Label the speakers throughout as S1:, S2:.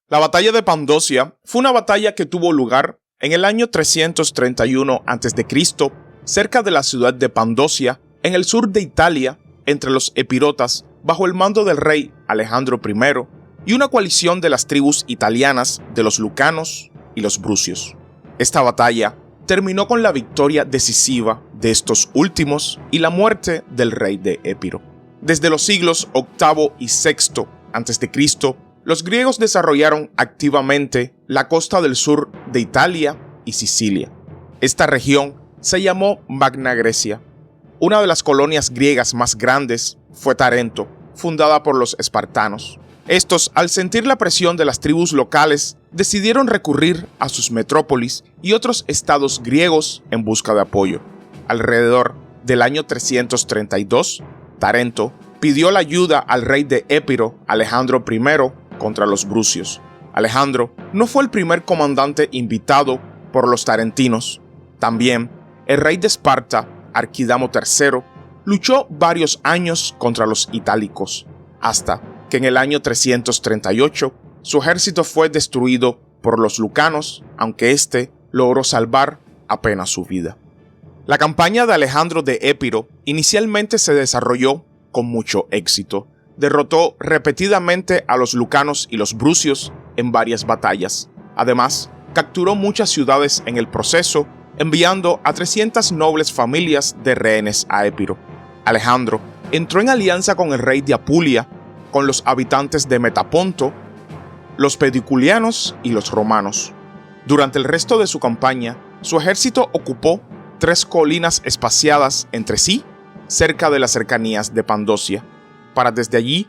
S1: La batalla de Pandosia fue una batalla que tuvo lugar en el año 331 a.C., cerca de la ciudad de Pandosia, en el sur de Italia, entre los epirotas, bajo el mando del rey Alejandro I y una coalición de las tribus italianas de los lucanos y los brucios. Esta batalla terminó con la victoria decisiva de estos últimos y la muerte del rey de Épiro. Desde los siglos VIII y VI a.C., los griegos desarrollaron activamente la costa del sur de Italia y Sicilia. Esta región se llamó Magna Grecia. Una de las colonias griegas más grandes fue Tarento, fundada por los espartanos. Estos, al sentir la presión de las tribus locales, decidieron recurrir a sus metrópolis y otros estados griegos en busca de apoyo. Alrededor del año 332, Tarento pidió la ayuda al rey de Épiro, Alejandro I, contra los brucios. Alejandro no fue el primer comandante invitado por los tarentinos. También, el rey de Esparta, Arquidamo III, luchó varios años contra los itálicos, hasta que en el año 338 su ejército fue destruido por los lucanos, aunque éste logró salvar apenas su vida. La campaña de Alejandro de Épiro inicialmente se desarrolló con mucho éxito. Derrotó repetidamente a los lucanos y los brucios en varias batallas. Además, capturó muchas ciudades en el proceso, enviando a 300 nobles familias de rehenes a Épiro. Alejandro entró en alianza con el rey de Apulia, con los habitantes de Metaponto, los pediculianos y los romanos. Durante el resto de su campaña, su ejército ocupó 3 colinas espaciadas entre sí, cerca de las cercanías de Pandosia, para desde allí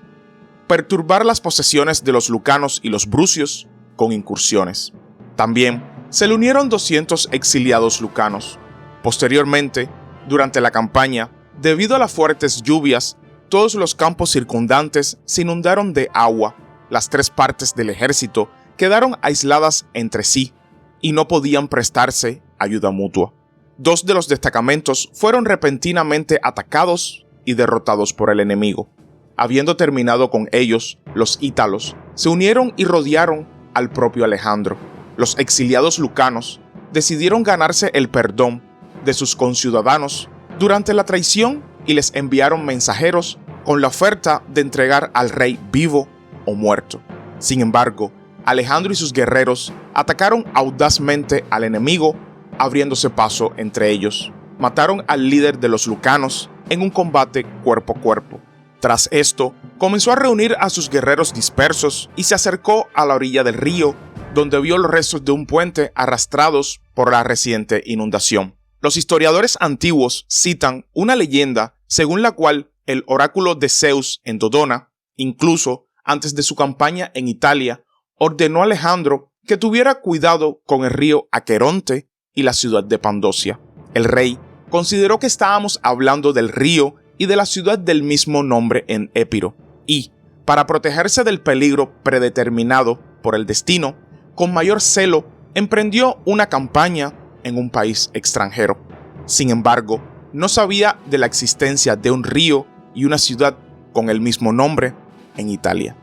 S1: perturbar las posesiones de los lucanos y los brucios con incursiones. También se le unieron 200 exiliados lucanos. Posteriormente, durante la campaña, debido a las fuertes lluvias, todos los campos circundantes se inundaron de agua. Las 3 partes del ejército quedaron aisladas entre sí y no podían prestarse ayuda mutua. 2 de los destacamentos fueron repentinamente atacados y derrotados por el enemigo. Habiendo terminado con ellos, los ítalos se unieron y rodearon al propio Alejandro. Los exiliados lucanos decidieron ganarse el perdón de sus conciudadanos durante la traición y les enviaron mensajeros con la oferta de entregar al rey vivo o muerto. Sin embargo, Alejandro y sus guerreros atacaron audazmente al enemigo, abriéndose paso entre ellos. Mataron al líder de los lucanos en un combate cuerpo a cuerpo. Tras esto, comenzó a reunir a sus guerreros dispersos y se acercó a la orilla del río, donde vio los restos de un puente arrastrados por la reciente inundación. Los historiadores antiguos citan una leyenda según la cual el oráculo de Zeus en Dodona, incluso antes de su campaña en Italia, ordenó a Alejandro que tuviera cuidado con el río Aqueronte y la ciudad de Pandosia. El rey consideró que estábamos hablando del río y de la ciudad del mismo nombre en Épiro, y, para protegerse del peligro predeterminado por el destino, con mayor celo emprendió una campaña en un país extranjero. Sin embargo, no sabía de la existencia de un río y una ciudad con el mismo nombre en Italia.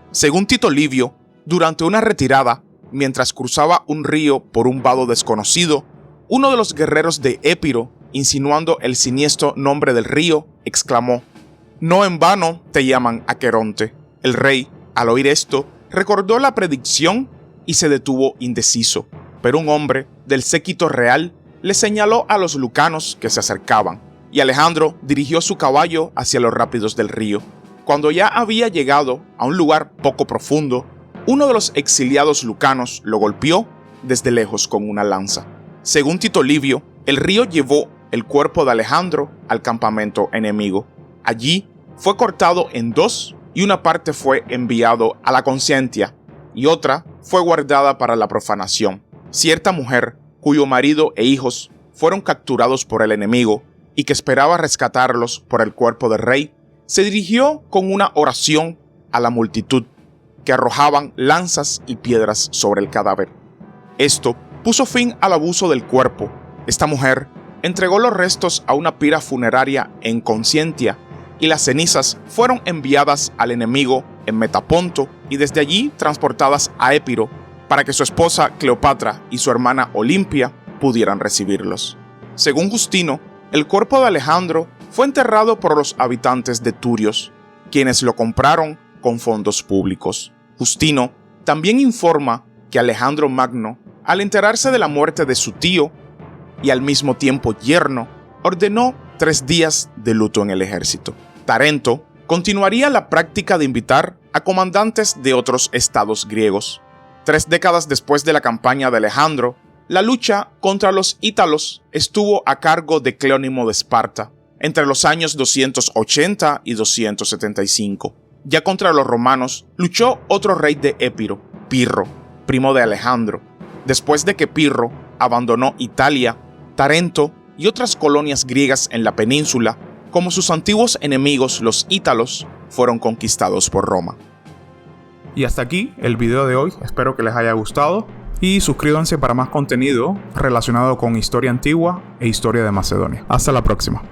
S1: Según Tito Livio, durante una retirada, mientras cruzaba un río por un vado desconocido, uno de los guerreros de Épiro, insinuando el siniestro nombre del río, exclamó: «No en vano te llaman Aqueronte». El rey, al oír esto, recordó la predicción y se detuvo indeciso, pero un hombre del séquito real le señaló a los lucanos que se acercaban, y Alejandro dirigió su caballo hacia los rápidos del río. Cuando ya había llegado a un lugar poco profundo, uno de los exiliados lucanos lo golpeó desde lejos con una lanza. Según Tito Livio, el río llevó el cuerpo de Alejandro al campamento enemigo. Allí fue cortado en 2 y una parte fue enviado a la Conscientia y otra fue guardada para la profanación. Cierta mujer, cuyo marido e hijos fueron capturados por el enemigo y que esperaba rescatarlos por el cuerpo del rey, se dirigió con una oración a la multitud, que arrojaban lanzas y piedras sobre el cadáver. Esto puso fin al abuso del cuerpo. Esta mujer entregó los restos a una pira funeraria en Conscientia y las cenizas fueron enviadas al enemigo en Metaponto y desde allí transportadas a Épiro para que su esposa Cleopatra y su hermana Olimpia pudieran recibirlos. Según Justino, el cuerpo de Alejandro fue enterrado por los habitantes de Turios, quienes lo compraron con fondos públicos. Justino también informa que Alejandro Magno, al enterarse de la muerte de su tío y al mismo tiempo yerno, ordenó 3 días de luto en el ejército. Tarento continuaría la práctica de invitar a comandantes de otros estados griegos. 3 décadas después de la campaña de Alejandro, la lucha contra los ítalos estuvo a cargo de Cleónimo de Esparta, entre los años 280 y 275. Ya contra los romanos luchó otro rey de Épiro, Pirro, primo de Alejandro. Después de que Pirro abandonó Italia, Tarento y otras colonias griegas en la península, como sus antiguos enemigos los ítalos, fueron conquistados por Roma.
S2: Y hasta aquí el video de hoy, espero que les haya gustado y suscríbanse para más contenido relacionado con historia antigua e historia de Macedonia. Hasta la próxima.